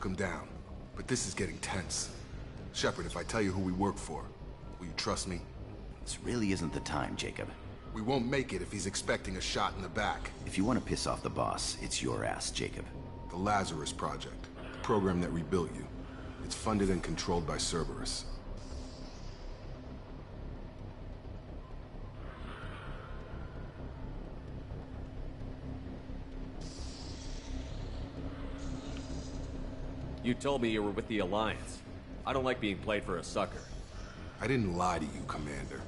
took him down. But this is getting tense. Shepard, if I tell you who we work for, will you trust me? This really isn't the time, Jacob. We won't make it if he's expecting a shot in the back. If you want to piss off the boss, it's your ass, Jacob. The Lazarus Project, a program that rebuilt you. It's funded and controlled by Cerberus. You told me you were with the Alliance. I don't like being played for a sucker. I didn't lie to you, Commander.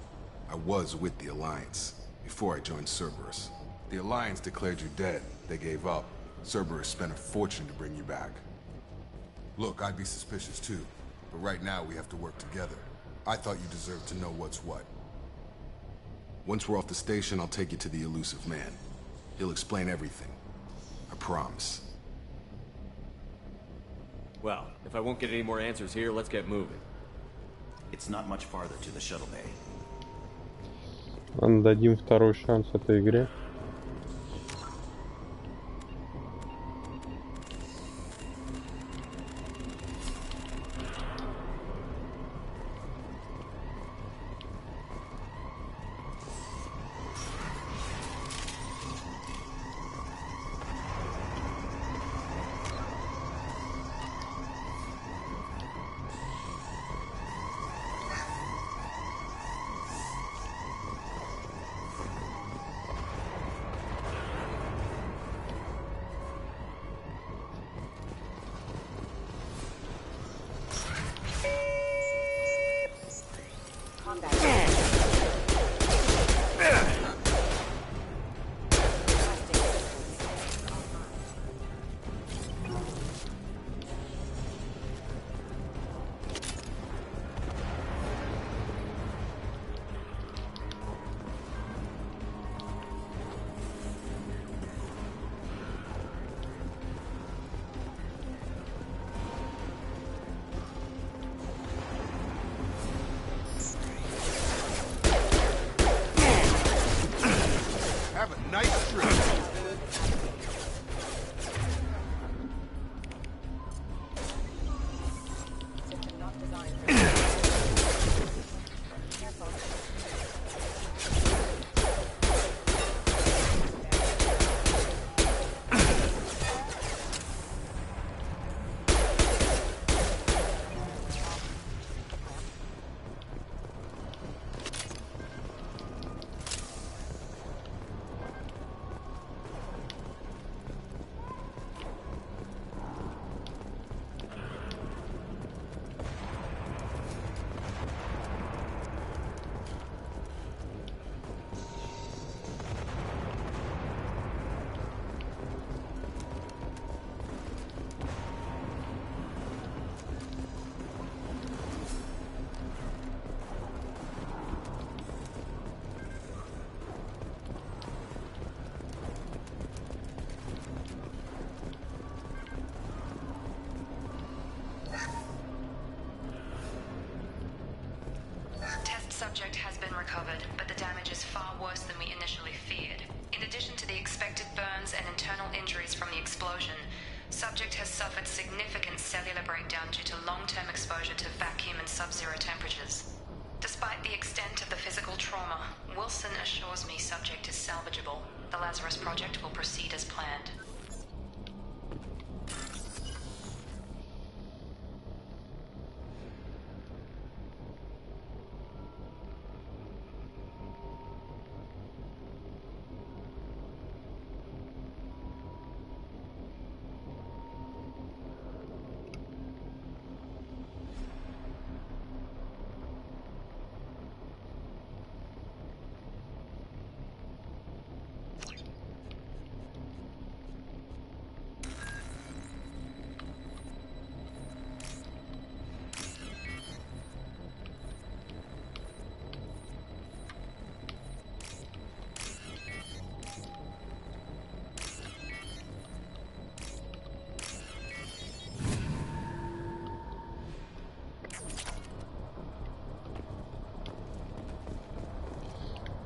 I was with the Alliance, before I joined Cerberus. The Alliance declared you dead. They gave up. Cerberus spent a fortune to bring you back. Look, I'd be suspicious too, but right now we have to work together. I thought you deserved to know what's what. Once we're off the station, I'll take you to the Elusive Man. He'll explain everything. I promise. Well, if I won't get any more answers here, let's get moving. It's not much farther to the shuttle bay. Дадим второй шанс этой игре. Have a nice trip. Subject has been recovered, but the damage is far worse than we initially feared. In addition to the expected burns and internal injuries from the explosion, subject has suffered significant cellular breakdown due to long-term exposure to vacuum and sub-zero temperatures. Despite the extent of the physical trauma, Wilson assures me subject is salvageable. The Lazarus Project will proceed as planned.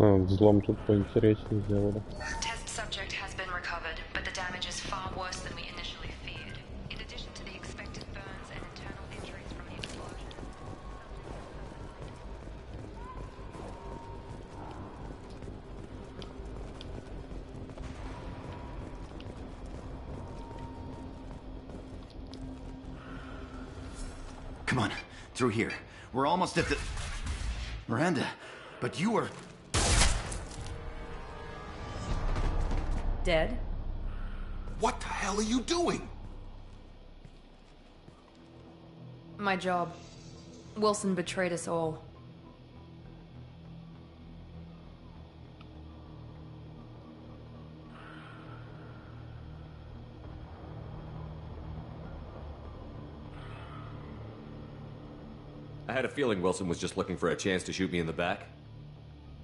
Взлом тут поинтереснее сделали. Test subject has been recovered, but the damage is far worse than we initially feared. In addition to the expected Come on, through here. We're almost at the... Miranda, but you were... Dead? What the hell are you doing? My job. Wilson betrayed us all. I had a feeling Wilson was just looking for a chance to shoot me in the back.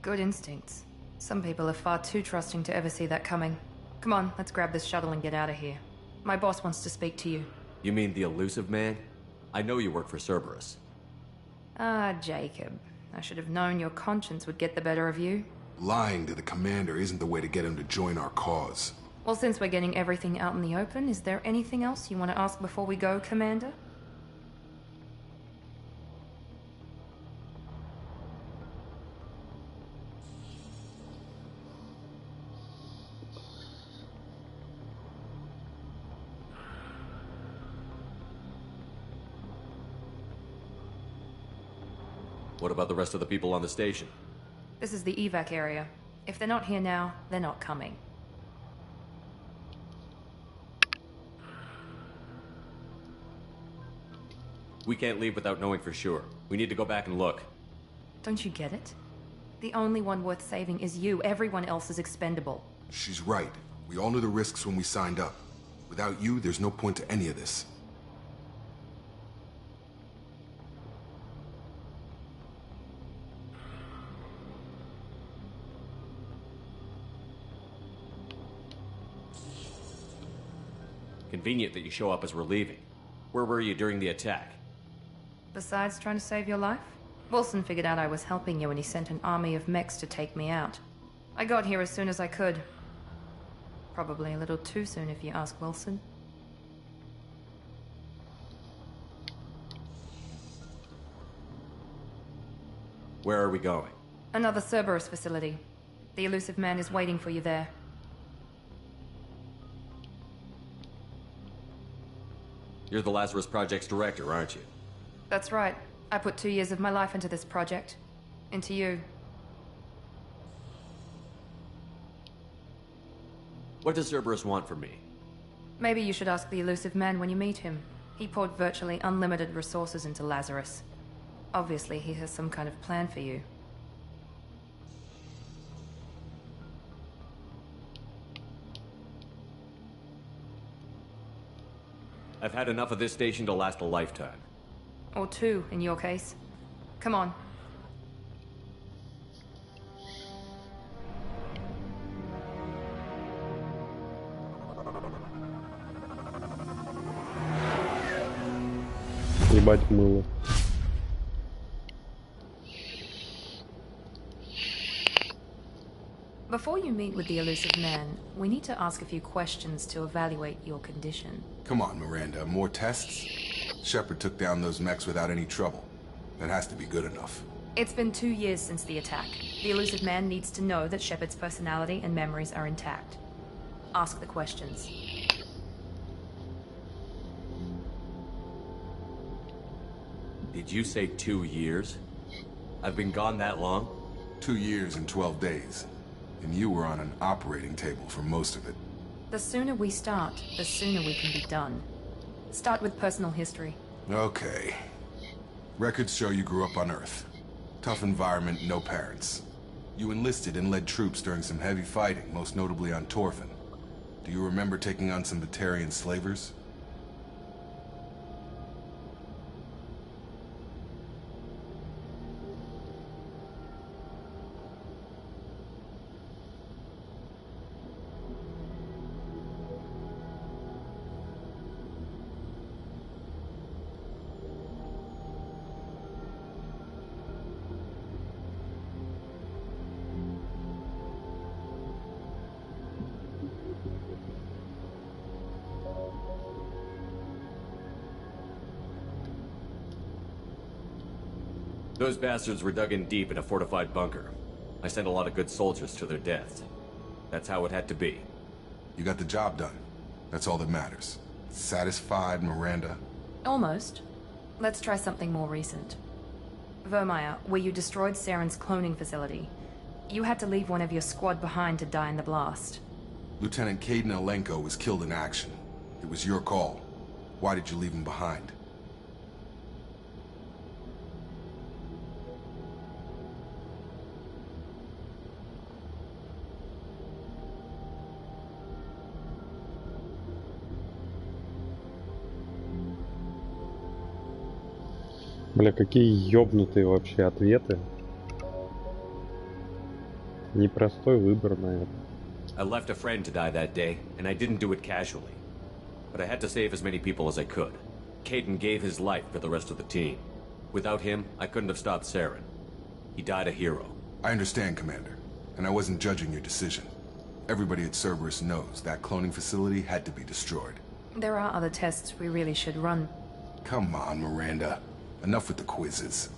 Good instincts. Some people are far too trusting to ever see that coming. Come on, let's grab this shuttle and get out of here. My boss wants to speak to you. You mean the elusive man? I know you work for Cerberus. Ah, Jacob. I should have known your conscience would get the better of you. Lying to the commander isn't the way to get him to join our cause. Well, since we're getting everything out in the open, is there anything else you want to ask before we go, Commander? What about the rest of the people on the station? This is the evac area. If they're not here now, they're not coming. We can't leave without knowing for sure. We need to go back and look. Don't you get it? The only one worth saving is you. Everyone else is expendable. She's right. We all knew the risks when we signed up. Without you, there's no point to any of this. Convenient that you show up as we're leaving. Where were you during the attack? Besides trying to save your life, Wilson figured out I was helping you and he sent an army of mechs to take me out. I got here as soon as I could. Probably a little too soon if you ask Wilson. Where are we going? Another Cerberus facility. The elusive man is waiting for you there. You're the Lazarus Project's director, aren't you? That's right. I put 2 years of my life into this project. Into you. What does Cerberus want from me? Maybe you should ask the elusive man when you meet him. He poured virtually unlimited resources into Lazarus. Obviously, he has some kind of plan for you. I've had enough of this station to last a lifetime. Or 2, in your case. Come on. Ебать мыло. Before you meet with the elusive man, we need to ask a few questions to evaluate your condition. Come on, Miranda. More tests? Shepard took down those mechs without any trouble. That has to be good enough. It's been 2 years since the attack. The elusive man needs to know that Shepard's personality and memories are intact. Ask the questions. Did you say 2 years? I've been gone that long? 2 years and 12 days. And you were on an operating table for most of it. The sooner we start, the sooner we can be done. Start with personal history. Okay. Records show you grew up on Earth. Tough environment, no parents. You enlisted and led troops during some heavy fighting, most notably on Torfin. Do you remember taking on some Batarian slavers? Those bastards were dug in deep in a fortified bunker. I sent a lot of good soldiers to their deaths. That's how it had to be. You got the job done. That's all that matters. Satisfied, Miranda? Almost. Let's try something more recent. Vermeer, where you destroyed Saren's cloning facility. You had to leave one of your squad behind to die in the blast. Lieutenant Caden Alenko was killed in action. It was your call. Why did you leave him behind? Бля, какие ёбнутые вообще ответы. Непростой выбор, наверное. I left a friend to die that day, and I didn't do it casually. But I had to save as many people as I could. Caden gave his life for the rest of the team. Without him, I couldn't have stopped Saren. He died a hero. I understand, Commander, and I wasn't judging your decision. Everybody at Cerberus knows that cloning facility had to be destroyed. There are other tests we really should run. Come on, Miranda. Enough with the quizzes.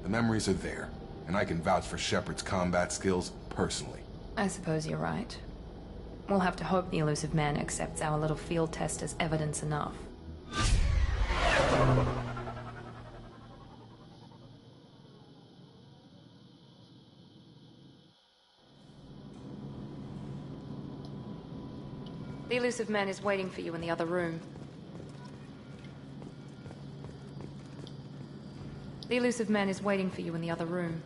The memories are there, and I can vouch for Shepard's combat skills personally. I suppose you're right. We'll have to hope the Elusive Man accepts our little field test as evidence enough. The Elusive Man is waiting for you in the other room. The Elusive Man is waiting for you in the other room.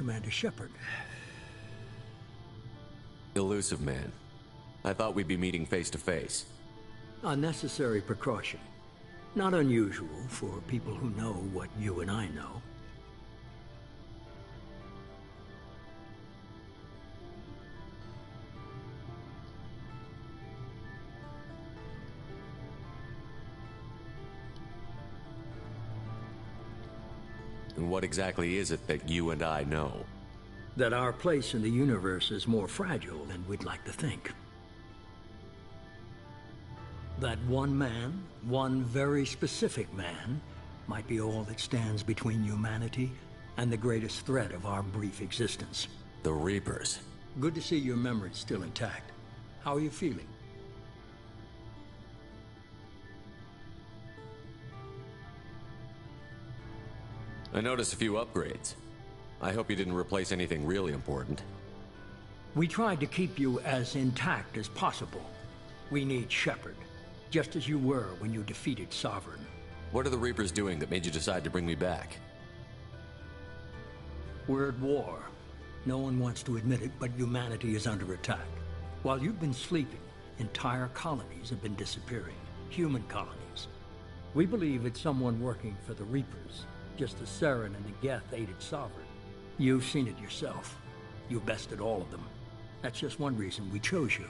Commander Shepard. Elusive Man. I thought we'd be meeting face to face. A necessary precaution. Not unusual for people who know what you and I know. And what exactly is it that you and I know? That our place in the universe is more fragile than we'd like to think. That one man, one very specific man, might be all that stands between humanity and the greatest threat of our brief existence. The Reapers. Good to see your memory's still intact. How are you feeling? I noticed a few upgrades. I hope you didn't replace anything really important. We tried to keep you as intact as possible. We need Shepard, just as you were when you defeated Sovereign. What are the Reapers doing that made you decide to bring me back? We're at war. No one wants to admit it, but humanity is under attack. While you've been sleeping, entire colonies have been disappearing. Human colonies. We believe it's someone working for the Reapers, just as Saren and the Geth aided Sovereign. You've seen it yourself. You bested all of them. That's just one reason we chose you.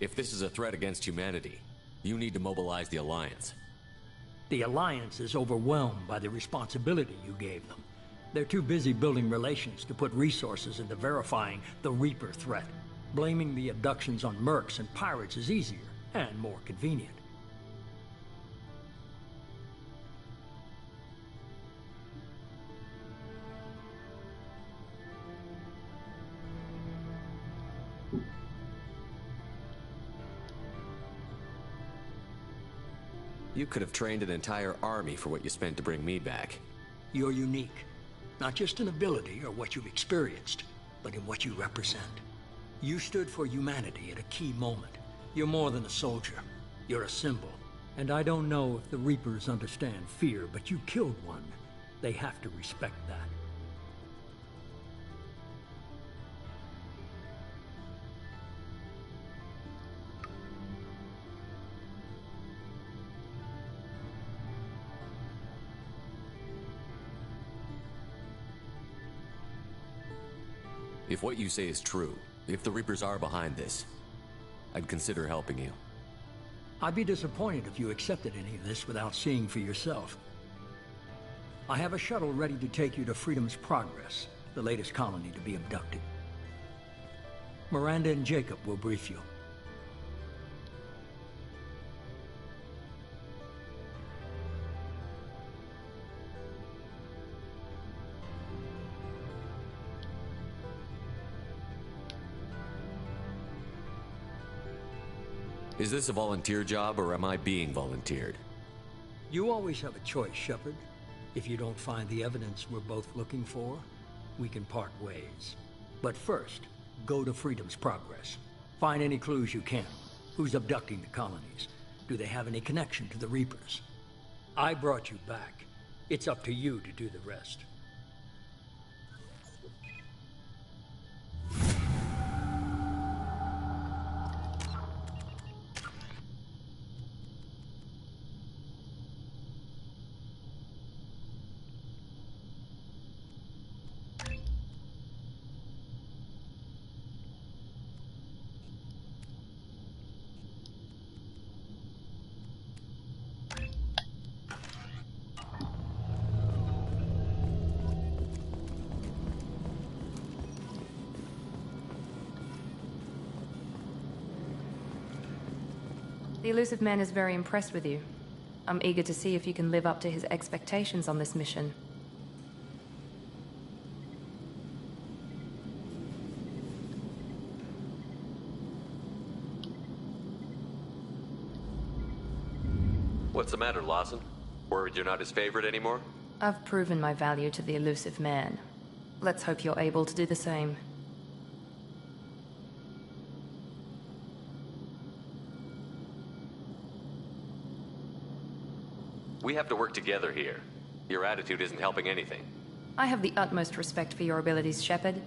If this is a threat against humanity, you need to mobilize the Alliance. The Alliance is overwhelmed by the responsibility you gave them. They're too busy building relations to put resources into verifying the Reaper threat. Blaming the abductions on mercs and pirates is easier and more convenient. You could have trained an entire army for what you spent to bring me back. You're unique. Not just in ability or what you've experienced, but in what you represent. You stood for humanity at a key moment. You're more than a soldier. You're a symbol. And I don't know if the Reapers understand fear, but you killed one. They have to respect that. If what you say is true, if the Reapers are behind this, I'd consider helping you. I'd be disappointed if you accepted any of this without seeing for yourself. I have a shuttle ready to take you to Freedom's Progress, the latest colony to be abducted. Miranda and Jacob will brief you. Is this a volunteer job, or am I being volunteered? You always have a choice, Shepard. If you don't find the evidence we're both looking for, we can part ways. But first, go to Freedom's Progress. Find any clues you can. Who's abducting the colonies? Do they have any connection to the Reapers? I brought you back. It's up to you to do the rest. The Illusive Man is very impressed with you. I'm eager to see if you can live up to his expectations on this mission. What's the matter, Lawson? Worried you're not his favorite anymore? I've proven my value to the Illusive Man. Let's hope you're able to do the same. We have to work together here. Your attitude isn't helping anything. I have the utmost respect for your abilities, Shepard.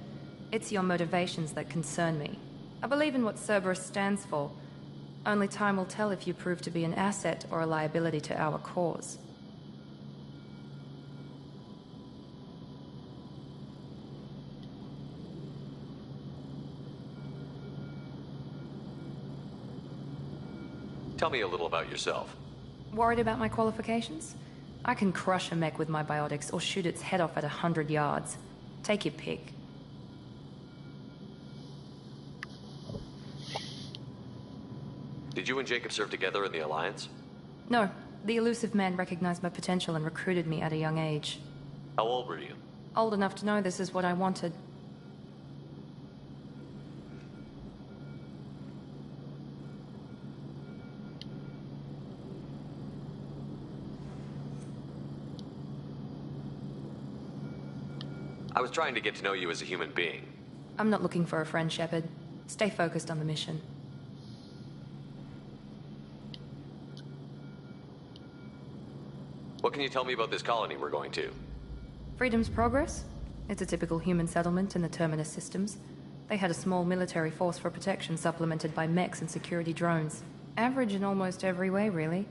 It's your motivations that concern me. I believe in what Cerberus stands for, Only time will tell if you prove to be an asset or a liability to our cause. Tell me a little about yourself. Worried about my qualifications? I can crush a mech with my biotics or shoot its head off at 100 yards. Take your pick. Did you and Jacob serve together in the Alliance? No, the elusive man recognized my potential and recruited me at a young age. How old were you? Old enough to know this is what I wanted. I was trying to get to know you as a human being. I'm not looking for a friend, Shepard. Stay focused on the mission. What can you tell me about this colony we're going to? Freedom's Progress? It's a typical human settlement in the Terminus systems. They had a small military force for protection supplemented by mechs and security drones. Average in almost every way, really.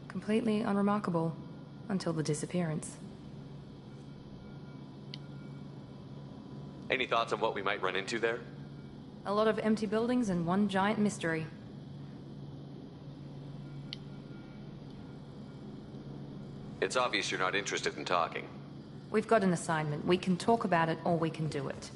Completely unremarkable. Until the disappearance. Any thoughts on what we might run into there? A lot of empty buildings and one giant mystery. It's obvious you're not interested in talking. We've got an assignment. We can talk about it or we can do it.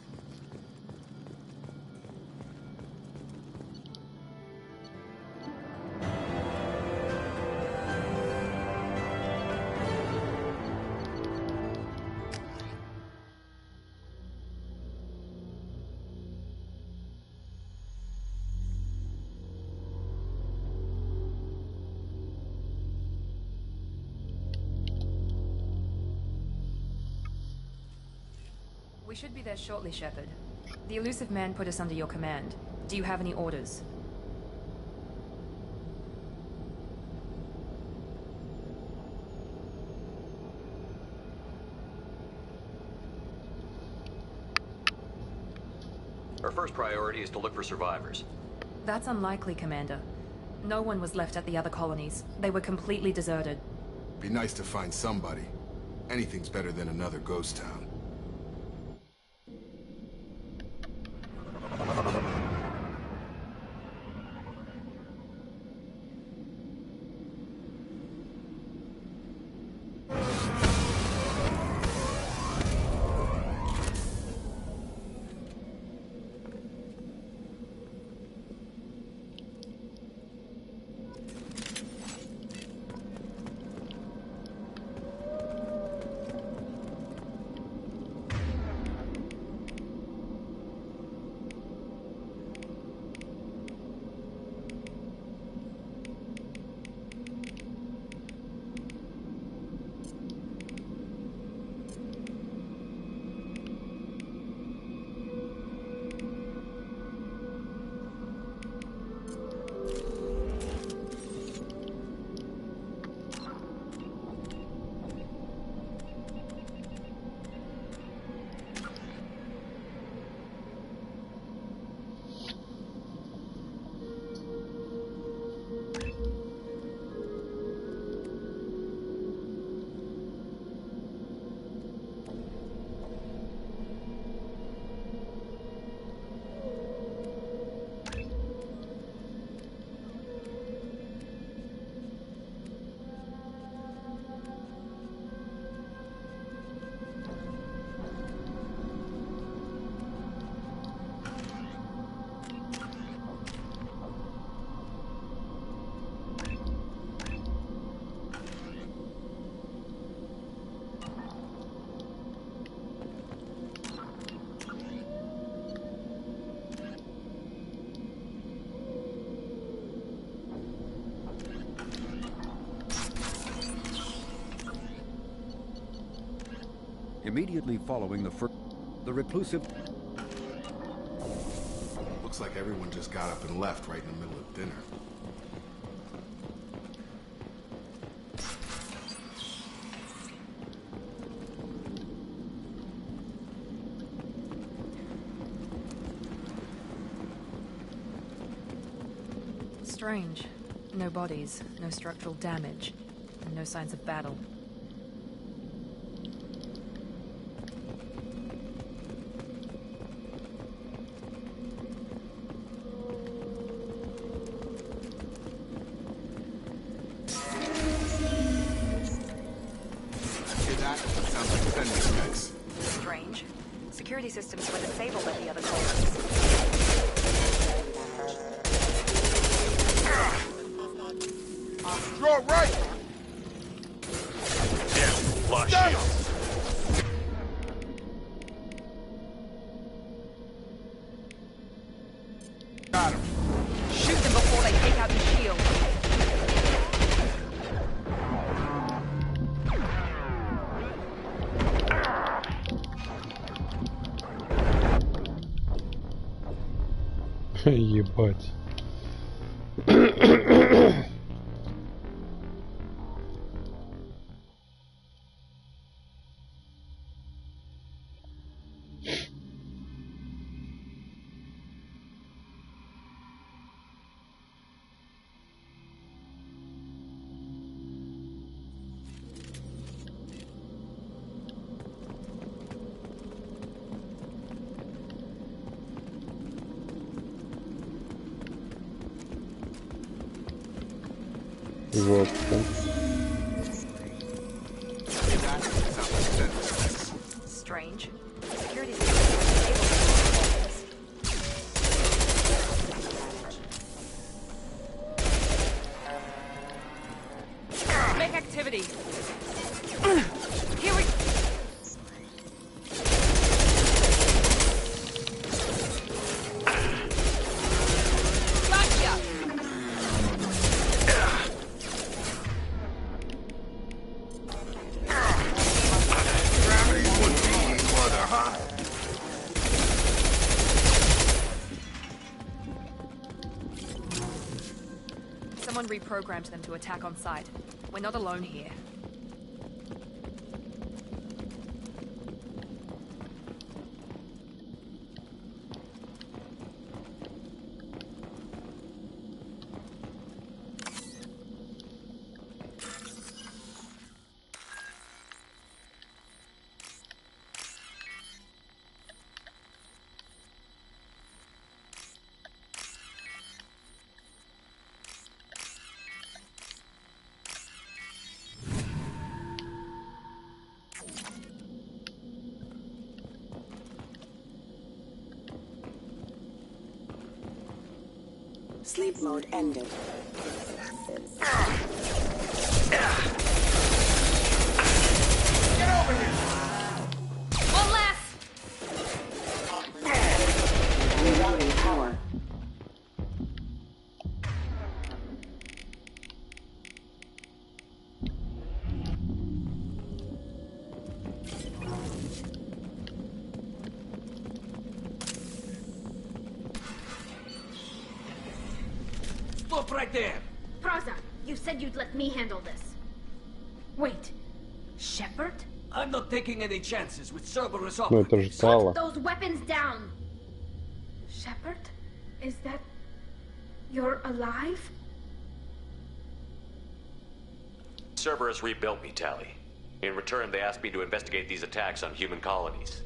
We should be there shortly, Shepard. The elusive man put us under your command. Do you have any orders? Our first priority is to look for survivors. That's unlikely, Commander. No one was left at the other colonies. They were completely deserted. Be nice to find somebody. Anything's better than another ghost town. Immediately following the reclusive... Looks like everyone just got up and left right in the middle of dinner. Strange. No bodies, no structural damage, and no signs of battle. Sounds like defending specs. Strange. Security systems were disabled at the other colonies. You're right! Yeah, lost shield. Got him. Shoot them before they take out the shield. Ебать. Жестко. Strange. Security systems were disabled. Make activity. Here we... Gotcha! Someone reprogrammed them to attack on sight. We're not alone here. Sleep mode ended. Get over here! One less! Rerouting power. Stop right there! Praza, you said you'd let me handle this. Wait, Shepard? I'm not taking any chances with Cerberus Ну это же Тала. Put those weapons down! Shepard? Is that... You're alive? Cerberus rebuilt me, Tali. In return, they asked me to investigate these attacks on human colonies.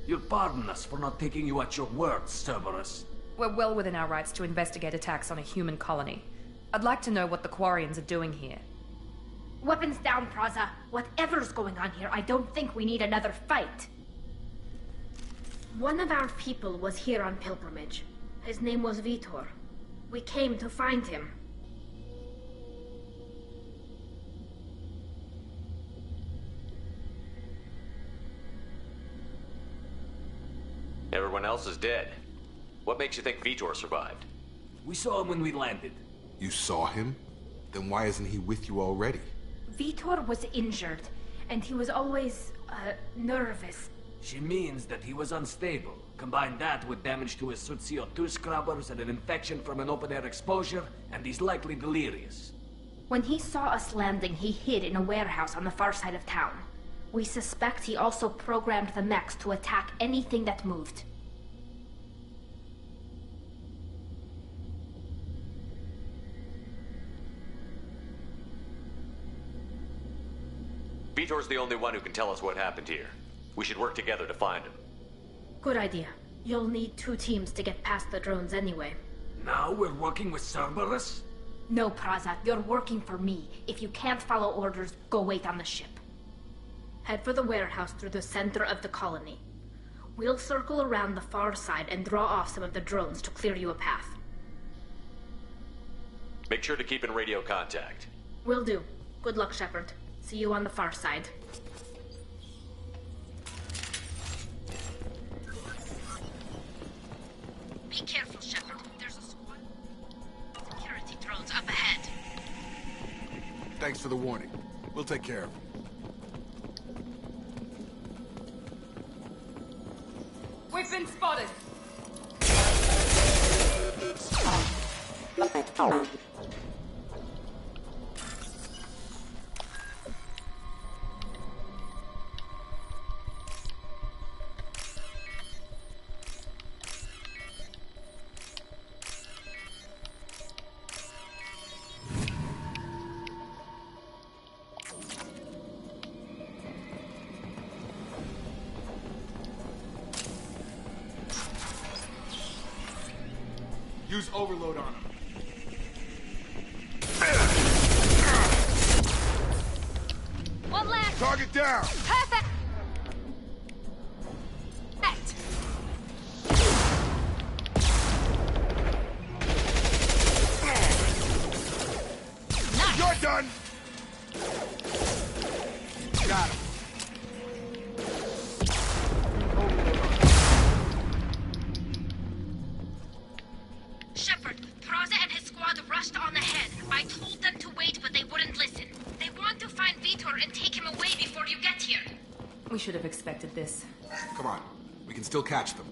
You'll pardon us for not taking you at your word, Cerberus. We're well within our rights to investigate attacks on a human colony. I'd like to know what the Quarians are doing here. Weapons down, Praza. Whatever's going on here, I don't think we need another fight. One of our people was here on pilgrimage. His name was Vitor. We came to find him. Everyone else is dead. What makes you think Vitor survived? We saw him when we landed. You saw him? Then why isn't he with you already? Vitor was injured, and he was always, nervous. She means that he was unstable. Combine that with damage to his suit CO2 scrubbers and an infection from an open-air exposure, and he's likely delirious. When he saw us landing, he hid in a warehouse on the far side of town. We suspect he also programmed the mechs to attack anything that moved. Vitor's the only one who can tell us what happened here. We should work together to find him. Good idea. You'll need 2 teams to get past the drones anyway. Now we're working with Cerberus? No, Praza, you're working for me. If you can't follow orders, go wait on the ship. Head for the warehouse through the center of the colony. We'll circle around the far side and draw off some of the drones to clear you a path. Make sure to keep in radio contact. Will do. Good luck, Shepard. See you on the far side. Be careful, Shepard. There's a squad of security drones up ahead. Thanks for the warning. We'll take care of him. We've been spotted. Use overload on him. One left! Target down! Perfect! Nice. You're done! Got him. Shepard, Praza and his squad rushed on ahead. I told them to wait, but they wouldn't listen. They want to find Vitor and take him away before you get here. We should have expected this. Come on. We can still catch them.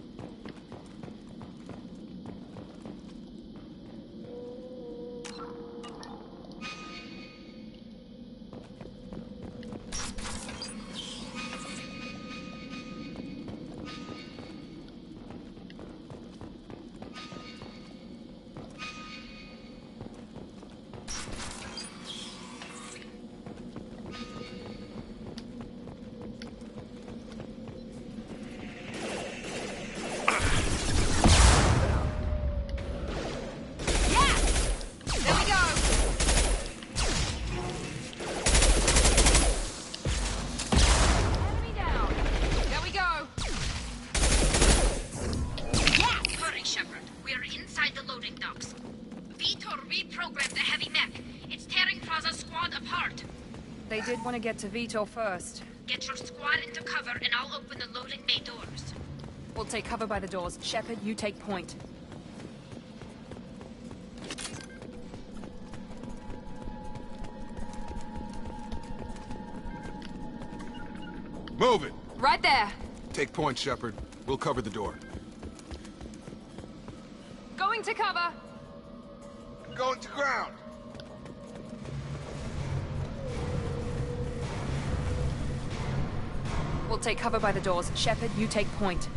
They did want to get to Vitor first. Get your squad into cover and I'll open the loading bay doors. We'll take cover by the doors. Shepard, you take point. Move it! Right there! Take point, Shepard. We'll cover the door. Going to cover! Going to ground! We'll take cover by the doors. Shepard, you take point.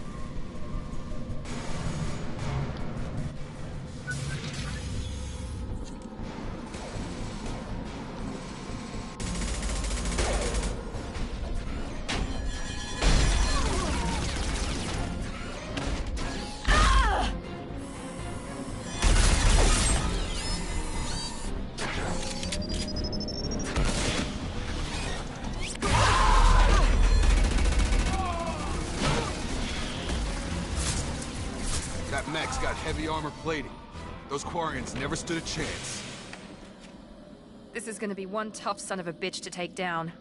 That mech's got heavy armor plating. Those Quarians never stood a chance. This is gonna be one tough son of a bitch to take down.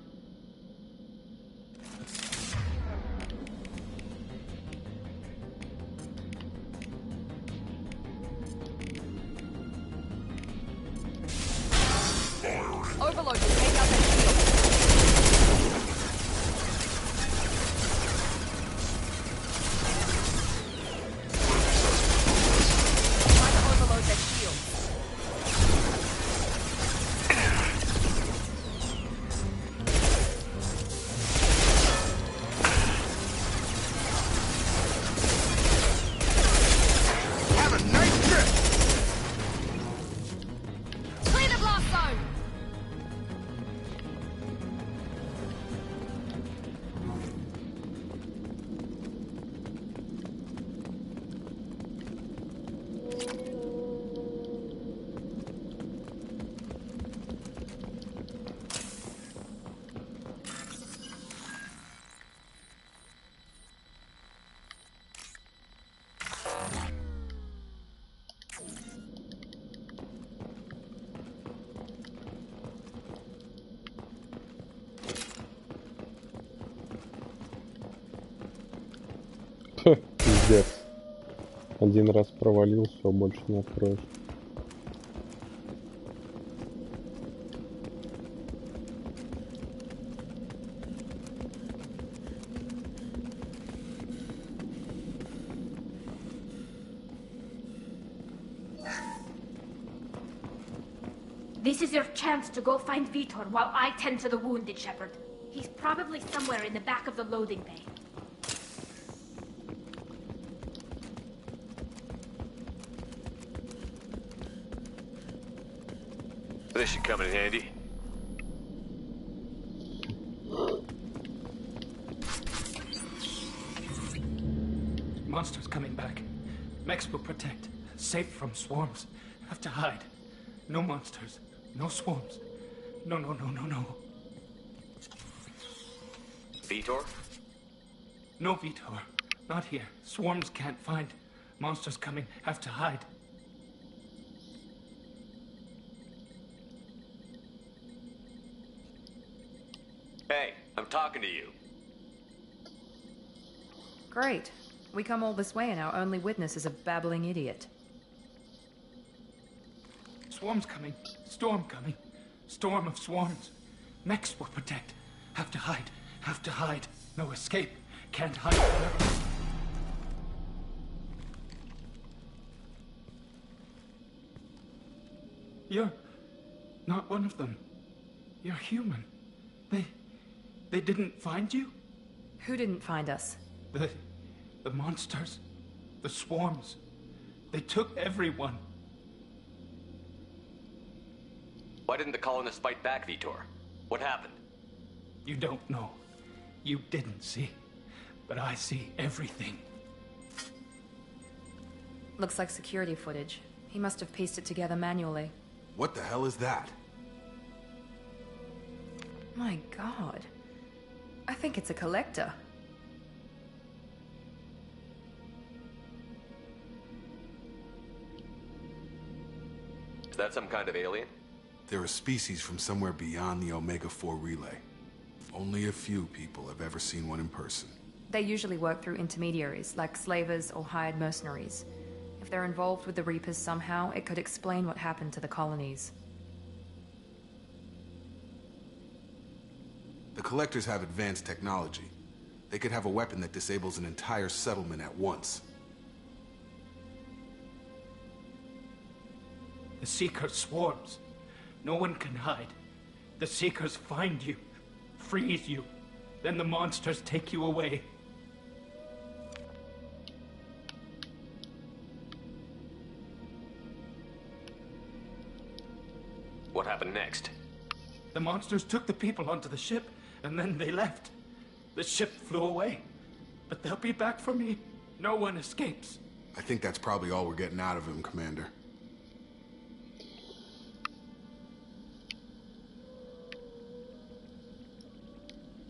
Overload, you take out that shield. Try to overload that shield. Пиздец. Один раз провалил, все, больше не откроешь. This is your chance to go find Vitor while I tend to the wounded, Shepard. He's probably somewhere in the back of the loading bay. This should come in handy. Monsters coming back. Mechs will protect. Safe from swarms. Have to hide. No monsters. No swarms. No. Vitor? No Vitor. Not here. Swarms can't find. Monsters coming. Have to hide. Hey, I'm talking to you. Great. We come all this way and our only witness is a babbling idiot. Swarms coming. Storm coming. Storm of swarms. Mechs will protect. Have to hide. Have to hide. No escape. Can't hide forever. You're not one of them. You're human. They didn't find you? Who didn't find us? The monsters. The swarms. They took everyone. Why didn't the colonists fight back, Vitor? What happened? You don't know. You didn't see. But I see everything. Looks like security footage. He must have pieced it together manually. What the hell is that? My god. I think it's a collector. Is that some kind of alien? They're a species from somewhere beyond the Omega-4 relay. Only a few people have ever seen one in person. They usually work through intermediaries, like slavers or hired mercenaries. If they're involved with the Reapers somehow, it could explain what happened to the colonies. The Collectors have advanced technology. They could have a weapon that disables an entire settlement at once. The Seeker swarms. No one can hide. The Seekers find you, freeze you, then the monsters take you away. What happened next? The monsters took the people onto the ship, and then they left. The ship flew away. But they'll be back for me. No one escapes. I think that's probably all we're getting out of him, Commander.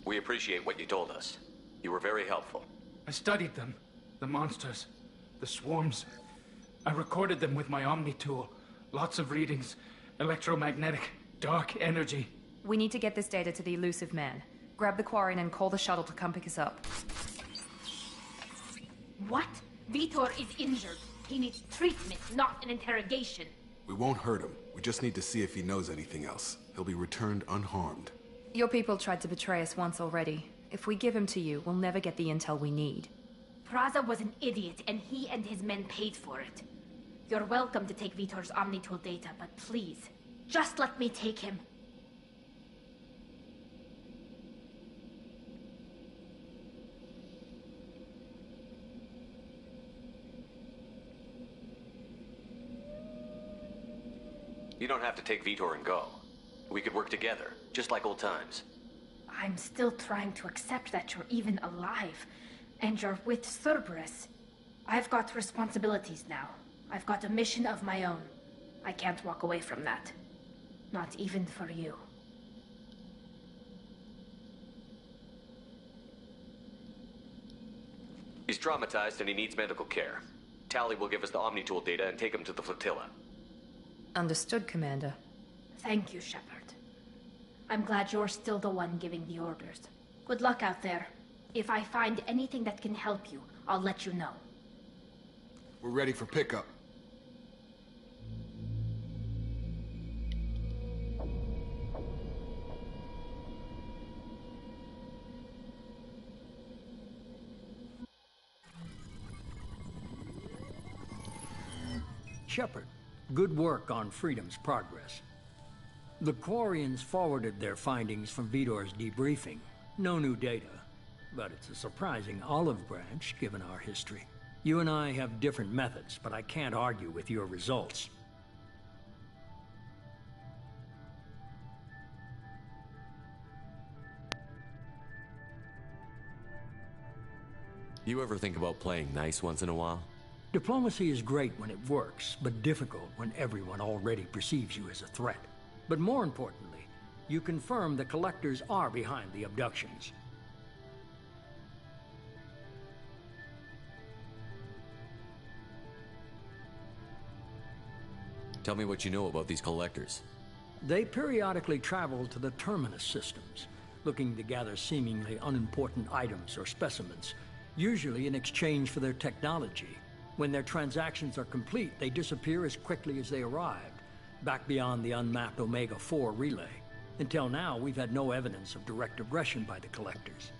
We appreciate what you told us. You were very helpful. I studied them. The monsters. The swarms. I recorded them with my Omni tool. Lots of readings. Electromagnetic. Dark energy. We need to get this data to the Elusive Man. Grab the Quarian and call the shuttle to come pick us up. What? Vitor is injured. He needs treatment, not an interrogation. We won't hurt him. We just need to see if he knows anything else. He'll be returned unharmed. Your people tried to betray us once already. If we give him to you, we'll never get the intel we need. Praza was an idiot, and he and his men paid for it. You're welcome to take Vitor's Omnitool data, but please, just let me take him. You don't have to take Vitor and go. We could work together, just like old times. I'm still trying to accept that you're even alive, and you're with Cerberus. I've got responsibilities now. I've got a mission of my own. I can't walk away from that. Not even for you. He's traumatized and he needs medical care. Tali will give us the Omnitool data and take him to the flotilla. Understood, Commander. Thank you, Shepard. I'm glad you're still the one giving the orders. Good luck out there. If I find anything that can help you, I'll let you know. We're ready for pickup. Shepard, good work on Freedom's progress. The Quarians forwarded their findings from Vidor's debriefing. No new data, but it's a surprising olive branch given our history. You and I have different methods, but I can't argue with your results. You ever think about playing nice once in a while? Diplomacy is great when it works, but difficult when everyone already perceives you as a threat. But more importantly, you confirm the Collectors are behind the abductions. Tell me what you know about these Collectors. They periodically travel to the Terminus systems, looking to gather seemingly unimportant items or specimens, usually in exchange for their technology. When their transactions are complete, they disappear as quickly as they arrived, back beyond the unmapped Omega-4 relay. Until now, we've had no evidence of direct aggression by the Collectors.